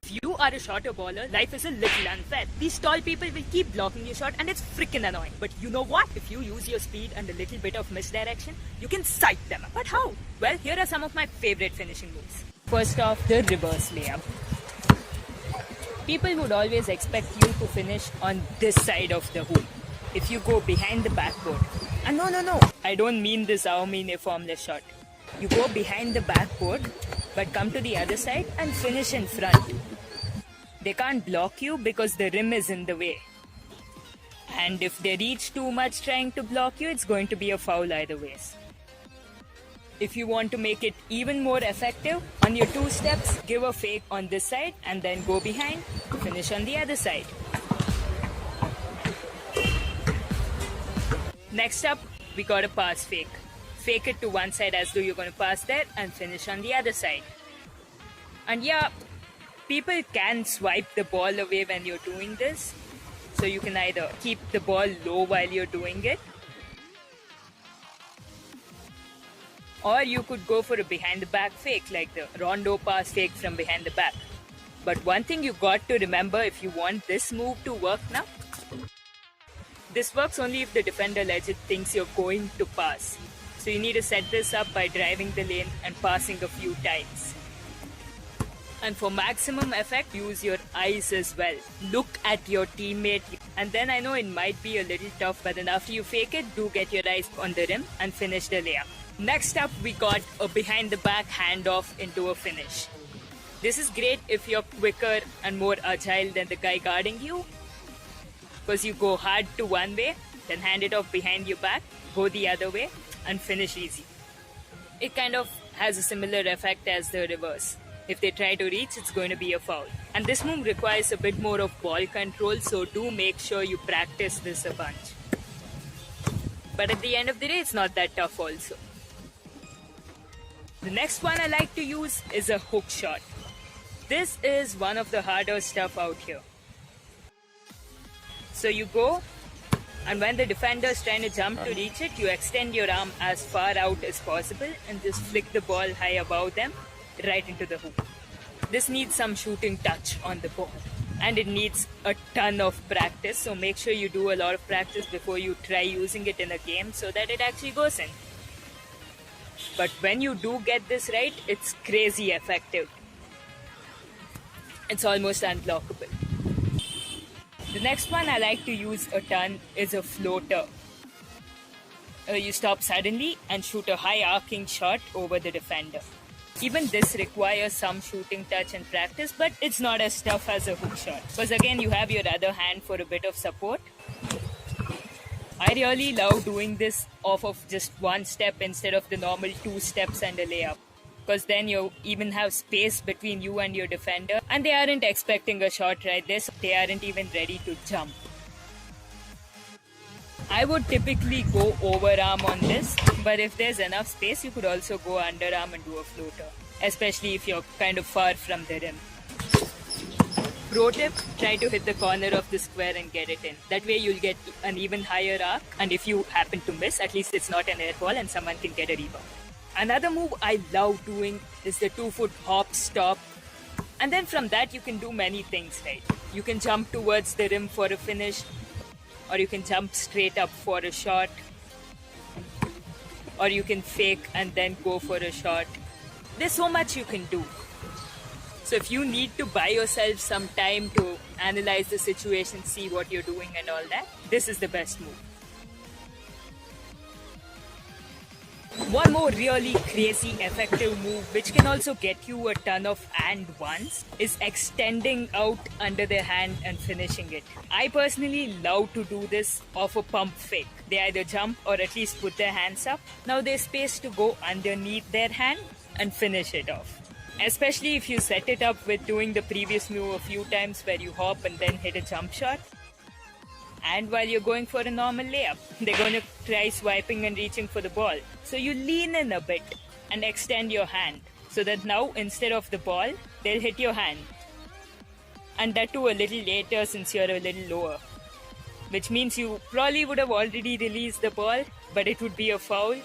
If you are a shorter baller, life is a little unfair. These tall people will keep blocking your shot and it's freaking annoying. But you know what? If you use your speed and a little bit of misdirection, you can sight them up. But how? Well, here are some of my favorite finishing moves. First off, the reverse layup. People would always expect you to finish on this side of the hoop. If you go behind the backboard, and no, I don't mean this army uniformless shot. You go behind the backboard, but come to the other side and finish in front. They can't block you because the rim is in the way. And if they reach too much trying to block you, it's going to be a foul either ways. If you want to make it even more effective, on your 2 steps, give a fake on this side and then go behind, finish on the other side. Next up, we got a pass fake. Fake it to one side as though you're going to pass there and finish on the other side. And yeah, people can swipe the ball away when you're doing this. So you can either keep the ball low while you're doing it, or you could go for a behind the back fake like the rondo pass fake from behind the back. But one thing you got to remember if you want this move to work now, this works only if the defender legit thinks you're going to pass. So you need to set this up by driving the lane and passing a few times. And for maximum effect, use your eyes as well. Look at your teammate. And then I know it might be a little tough, but then after you fake it, do get your eyes on the rim and finish the layup. Next up, we got a behind the back handoff into a finish. This is great if you're quicker and more agile than the guy guarding you, because you go hard to one way, then hand it off behind your back, go the other way, and finish easy. It kind of has a similar effect as the reverse. If they try to reach, it's going to be a foul. And this move requires a bit more of ball control, so do make sure you practice this a bunch. But at the end of the day, it's not that tough also. The next one I like to use is a hook shot. This is one of the harder stuff out here. So you go, and when the defender is trying to jump to reach it, you extend your arm as far out as possible and just flick the ball high above them, right into the hoop. This needs some shooting touch on the ball, and it needs a ton of practice, so make sure you do a lot of practice before you try using it in a game so that it actually goes in. But when you do get this right, it's crazy effective. It's almost unblockable. The next one I like to use a ton is a floater. You stop suddenly and shoot a high arcing shot over the defender. Even this requires some shooting touch and practice, but it's not as tough as a hook shot. Because again, you have your other hand for a bit of support. I really love doing this off of just one step instead of the normal 2 steps and a layup. Because then you even have space between you and your defender, and they aren't expecting a shot right there, so they aren't even ready to jump. I would typically go overarm on this, but if there's enough space, you could also go underarm and do a floater, especially if you're kind of far from the rim. Pro tip, try to hit the corner of the square and get it in. That way you'll get an even higher arc, and if you happen to miss, at least it's not an air ball and someone can get a rebound. Another move I love doing is the 2-foot hop stop. And then from that you can do many things, right? You can jump towards the rim for a finish, or you can jump straight up for a shot, or you can fake and then go for a shot. There's so much you can do. So if you need to buy yourself some time to analyze the situation, see what you're doing and all that, this is the best move. One more really crazy effective move which can also get you a ton of and ones is extending out under their hand and finishing it. I personally love to do this off a pump fake. They either jump or at least put their hands up. Now there's space to go underneath their hand and finish it off. Especially if you set it up with doing the previous move a few times where you hop and then hit a jump shot. And while you're going for a normal layup, they're going to try swiping and reaching for the ball. So you lean in a bit and extend your hand so that now instead of the ball, they'll hit your hand. And that too a little later since you're a little lower. Which means you probably would have already released the ball, but it would be a foul.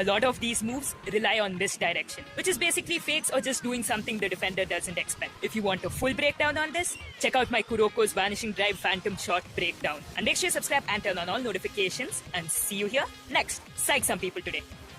A lot of these moves rely on misdirection, which is basically fakes or just doing something the defender doesn't expect. If you want a full breakdown on this, check out my Kuroko's Vanishing Drive Phantom Shot breakdown. And make sure you subscribe and turn on all notifications, and see you here next. Psych some people today.